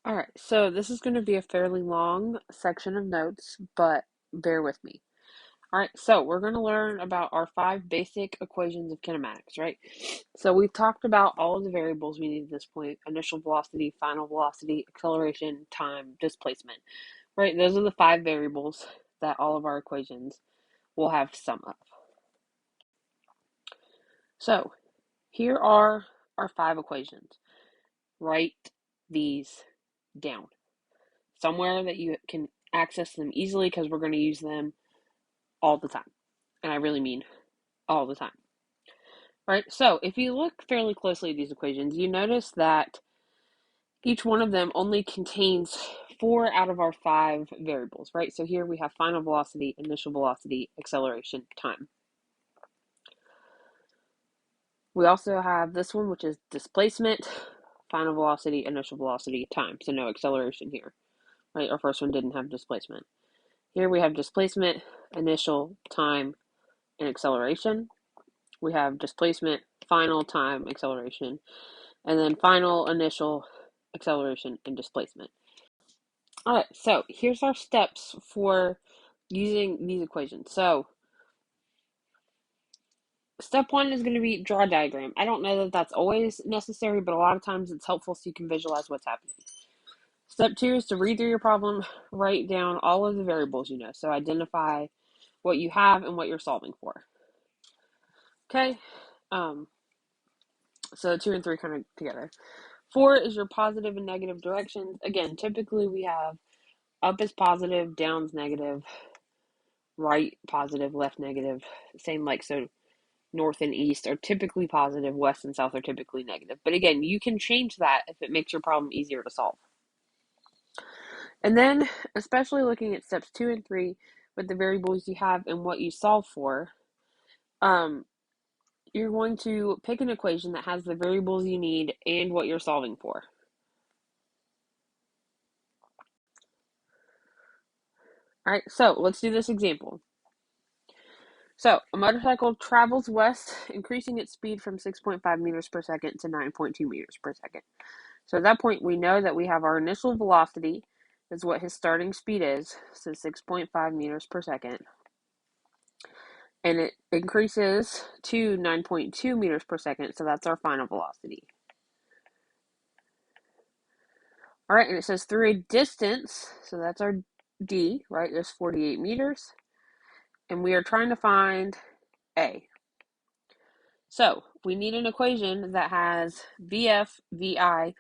All right, so this is going to be a fairly long section of notes, but bear with me. All right, so we're going to learn about our 5 basic equations of kinematics, right? So we've talked about all of the variables we need at this point: initial velocity, final velocity, acceleration, time, displacement, right? Those are the 5 variables that all of our equations will have some of. So here are our 5 equations. Write these down somewhere that you can access them easily, because we're going to use them all the time. And I really mean all the time. Right? So if you look fairly closely at these equations, you notice that each one of them only contains 4 out of our 5 variables, right? So here we have final velocity, initial velocity, acceleration, time. We also have this one, which is displacement, final velocity, initial velocity, time. So no acceleration here, right? Our first one didn't have displacement. Here we have displacement, initial, time, and acceleration. We have displacement, final, time, acceleration, and then final, initial, acceleration, and displacement. All right, so here's our steps for using these equations. So step 1 is going to be draw a diagram. I don't know that that's always necessary, but a lot of times it's helpful so you can visualize what's happening. Step 2 is to read through your problem, write down all of the variables you know. So identify what you have and what you're solving for. Okay, so 2 and 3 kind of together. 4 is your positive and negative directions. Again, typically we have up is positive, down is negative, right positive, left negative. Same like so north and east are typically positive, west and south are typically negative. But again, you can change that if it makes your problem easier to solve. And then, especially looking at steps 2 and 3 with the variables you have and what you solve for, you're going to pick an equation that has the variables you need and what you're solving for. All right, so let's do this example. So a motorcycle travels west, increasing its speed from 6.5 meters per second to 9.2 meters per second. So at that point, we know that we have our initial velocity is what his starting speed is, so 6.5 meters per second. And it increases to 9.2 meters per second, so that's our final velocity. All right, and it says through a distance, so that's our D, right? There's 48 meters. And we are trying to find A. So we need an equation that has VF, VI,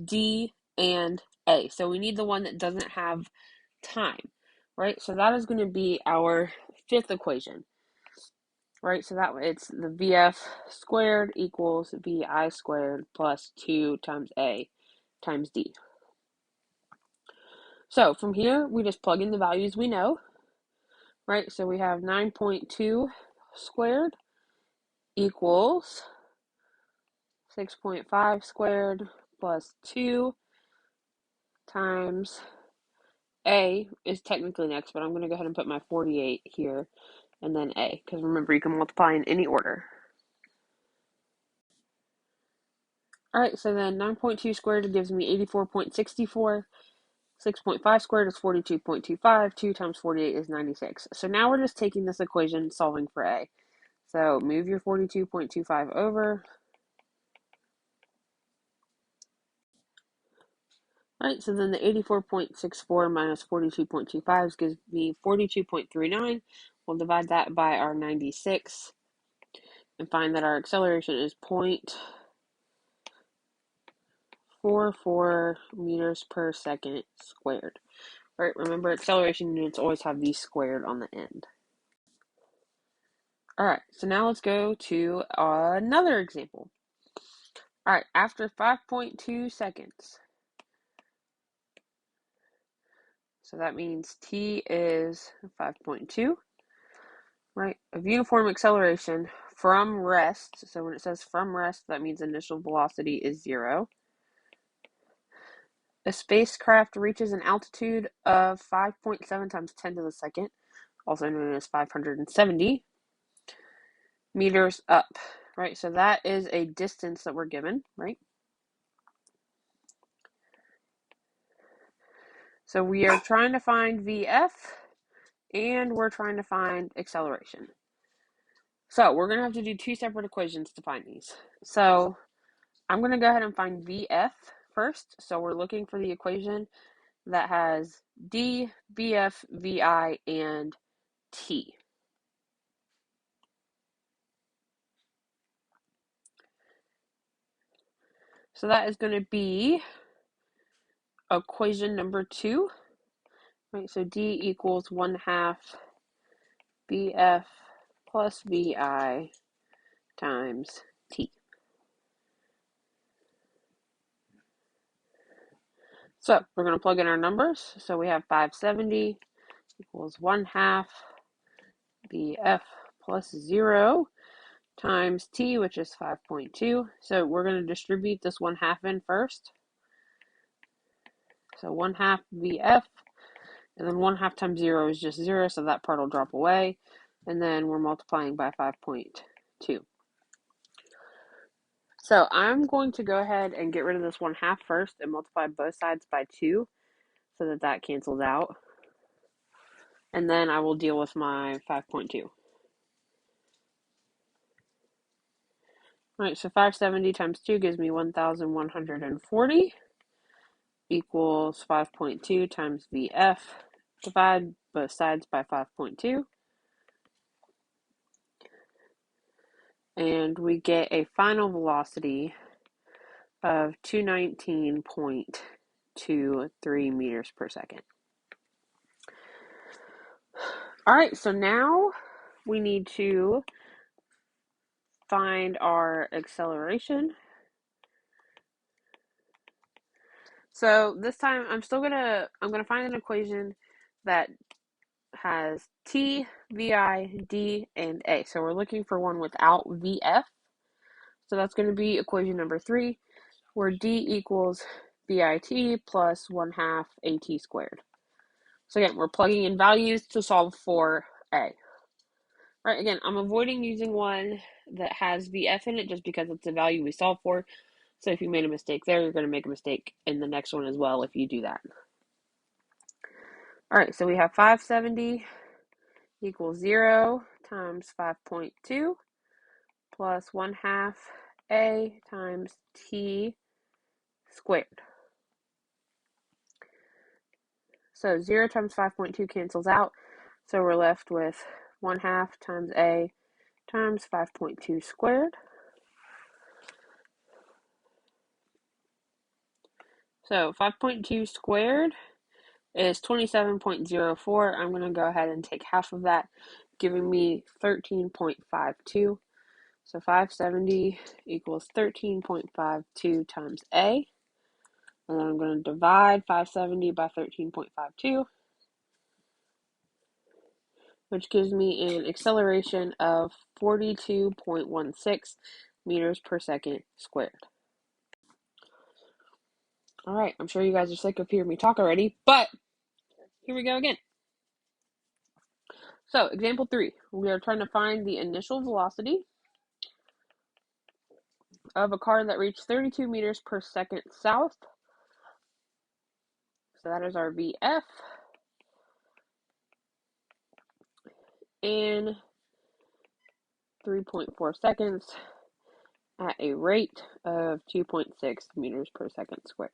D, and A. So we need the one that doesn't have time, right? So that is going to be our 5th equation, right? So that it's the VF squared equals VI squared plus 2 times A times D. So from here, we just plug in the values we know, right? So we have 9.2 squared equals 6.5 squared plus 2 times A is technically next, but I'm going to go ahead and put my 48 here and then A, because remember, you can multiply in any order. All right, so then 9.2 squared gives me 84.64. 6.5 squared is 42.25. 2 times 48 is 96. So now we're just taking this equation, solving for A. So move your 42.25 over. All right, so then the 84.64 minus 42.25 gives me 42.39. We'll divide that by our 96 and find that our acceleration is 0.44 meters per second squared. All right, remember acceleration units always have these squared on the end. All right, so now let's go to another example. All right, after 5.2 seconds, so that means t is 5.2, right? Of uniform acceleration from rest. So when it says from rest, that means initial velocity is 0. A spacecraft reaches an altitude of 5.7 times 10 to the second, also known as 570 meters up, right? So that is a distance that we're given, right? So we are trying to find VF, and we're trying to find acceleration. So we're going to have to do two separate equations to find these. So I'm going to go ahead and find VF first. So we're looking for the equation that has D, VF, VI, and T. So that is going to be equation number 2. Right, so D equals 1/2 VF plus VI times T. So we're going to plug in our numbers. So we have 570 equals 1/2 VF plus 0 times T, which is 5.2. So we're going to distribute this 1/2 in first. So 1/2 VF, and then 1/2 times 0 is just 0, so that part will drop away. And then we're multiplying by 5.2. So I'm going to go ahead and get rid of this 1/2 first and multiply both sides by 2 so that that cancels out. And then I will deal with my 5.2. All right, so 570 times 2 gives me 1,140 equals 5.2 times VF. Divide both sides by 5.2. And we get a final velocity of 219.23 meters per second. All right, so now we need to find our acceleration. So this time I'm gonna find an equation that has T, VI, D, and A. So we're looking for one without VF. So that's going to be equation number 3, where D equals VIT plus 1/2 AT squared. So again, we're plugging in values to solve for A. Right, again, I'm avoiding using one that has VF in it just because it's the value we solve for. So if you made a mistake there, you're going to make a mistake in the next one as well if you do that. All right, so we have 570 equals 0 times 5.2 plus 1/2 A times T squared. So 0 times 5.2 cancels out, so we're left with 1/2 times A times 5.2 squared. So 5.2 squared is 27.04. I'm going to go ahead and take half of that, giving me 13.52. So 570 equals 13.52 times A. And then I'm going to divide 570 by 13.52, which gives me an acceleration of 42.16 meters per second squared. All right, I'm sure you guys are sick of hearing me talk already, but here we go again. So, example 3, we are trying to find the initial velocity of a car that reached 32 meters per second south. So that is our VF. In 3.4 seconds at a rate of 2.6 meters per second squared.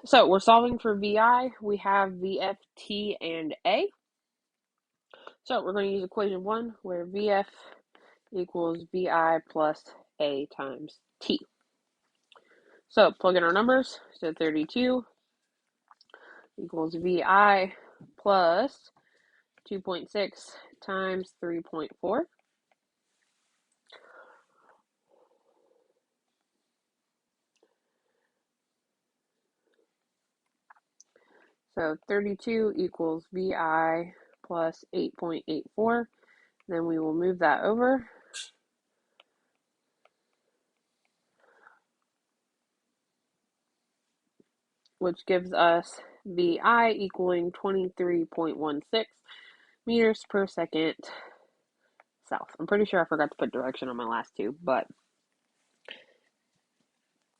So we're solving for VI. We have VF, T, and A. So we're going to use equation 1 where VF equals VI plus A times T. So plug in our numbers. So 32 equals VI plus 2.6 times 3.4. So 32 equals VI plus 8.84. Then we will move that over. Which gives us VI equaling 23.16 meters per second south. I'm pretty sure I forgot to put direction on my last two, but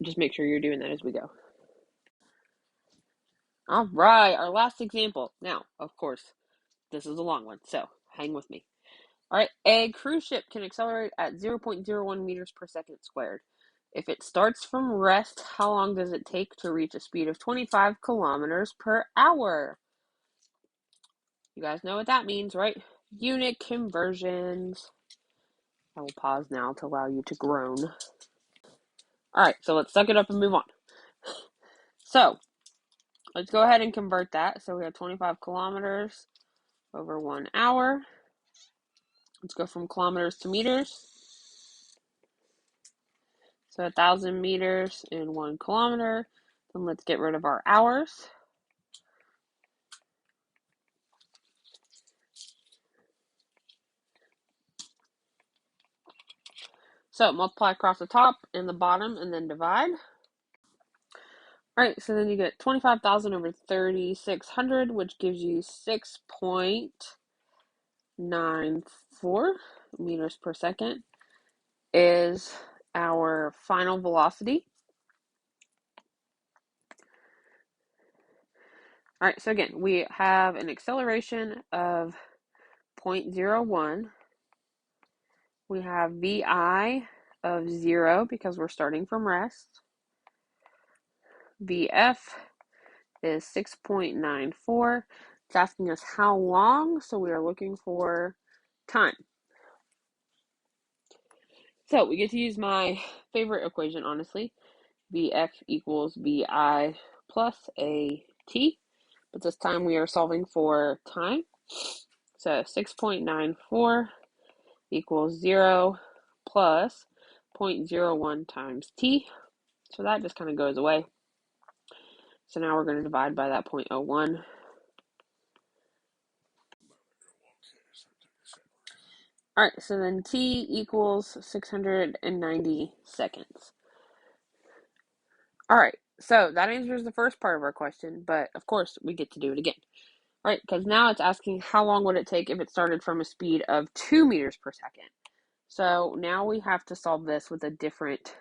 just make sure you're doing that as we go. All right, our last example. Now, of course, this is a long one, so hang with me. All right, a cruise ship can accelerate at 0.01 meters per second squared. If it starts from rest, how long does it take to reach a speed of 25 kilometers per hour? You guys know what that means, right? Unit conversions. I will pause now to allow you to groan. All right, so let's suck it up and move on. So, let's go ahead and convert that. So we have 25 kilometers over 1 hour. Let's go from kilometers to meters. So 1,000 meters in 1 kilometer. Then let's get rid of our hours. So multiply across the top and the bottom and then divide. All right, so then you get 25,000 over 3,600, which gives you 6.94 meters per second is our final velocity. All right, so again, we have an acceleration of 0.01. We have VI of 0 because we're starting from rest. VF is 6.94. It's asking us how long, so we are looking for time. So we get to use my favorite equation, honestly. VF equals VI plus AT. But this time we are solving for time. So 6.94 equals 0 plus 0.01 times t. So that just kind of goes away. So now we're going to divide by that 0.01. All right, so then t equals 690 seconds. All right, so that answers the first part of our question, but of course we get to do it again. All right, because now it's asking how long would it take if it started from a speed of 2 meters per second. So now we have to solve this with a different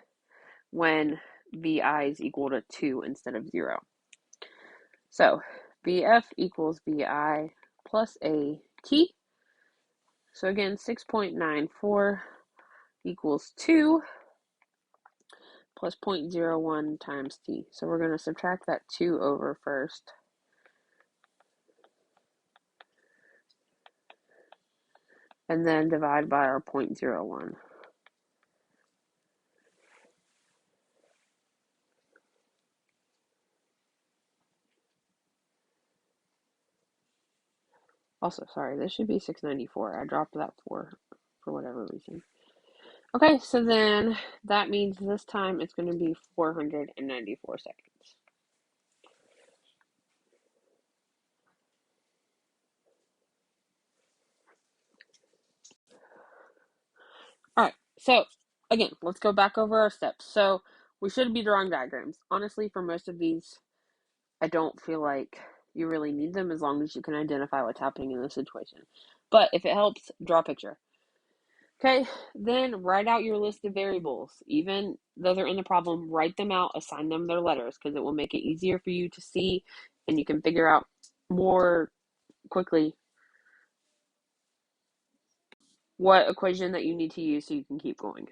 when VI is equal to 2 instead of 0. So VF equals VI plus AT. So again, 6.94 equals 2 plus 0.01 times t. So we're going to subtract that 2 over first. And then divide by our 0.01. Also, sorry, this should be 694. I dropped that 4 for whatever reason. Okay, so then that means this time it's going to be 494 seconds. All right, so again, let's go back over our steps. So we should be drawing diagrams. Honestly, for most of these, I don't feel like you really need them as long as you can identify what's happening in the situation. But if it helps, draw a picture. Okay, then write out your list of variables. Even though they're in the problem, write them out, assign them their letters, because it will make it easier for you to see and you can figure out more quickly what equation that you need to use so you can keep going.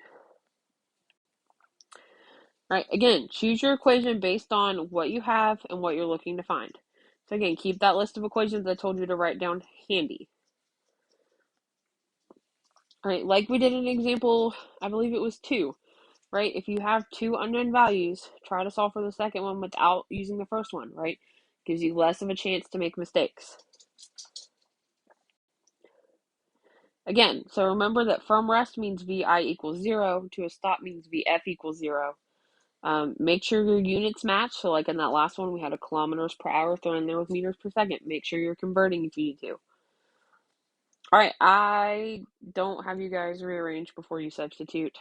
All right, again, choose your equation based on what you have and what you're looking to find. So again, keep that list of equations I told you to write down handy. All right, like we did an example, I believe it was 2, right? If you have 2 unknown values, try to solve for the second one without using the first one, right? Gives you less of a chance to make mistakes. Again, so remember that from rest means VI equals 0, to a stop means VF equals 0. Make sure your units match. So like in that last one, we had a kilometers per hour thrown in there with meters per second. Make sure you're converting if you need to. All right, I don't have you guys rearrange before you substitute,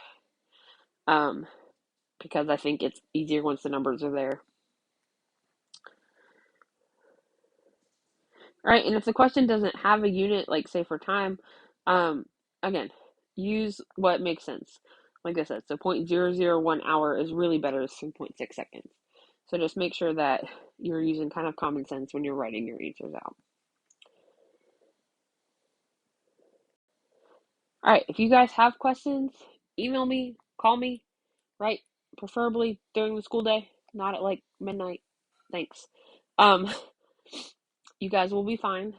because I think it's easier once the numbers are there. All right, and if the question doesn't have a unit, like say for time, again, use what makes sense. Like I said, so 0.001 hour is really better than 3.6 seconds. So just make sure that you're using kind of common sense when you're writing your answers out. All right, if you guys have questions, email me, call me, right? Preferably during the school day, not at like midnight. Thanks. Um, you guys will be fine,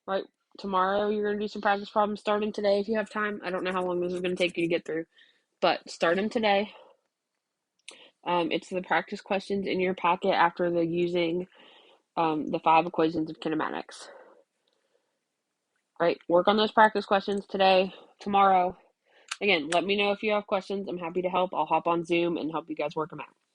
right? Tomorrow you're going to do some practice problems starting today if you have time. I don't know how long this is going to take you to get through, but start them today. It's the practice questions in your packet after the using the 5 equations of kinematics. Right, work on those practice questions today, tomorrow. Again, let me know if you have questions. I'm happy to help. I'll hop on Zoom and help you guys work them out.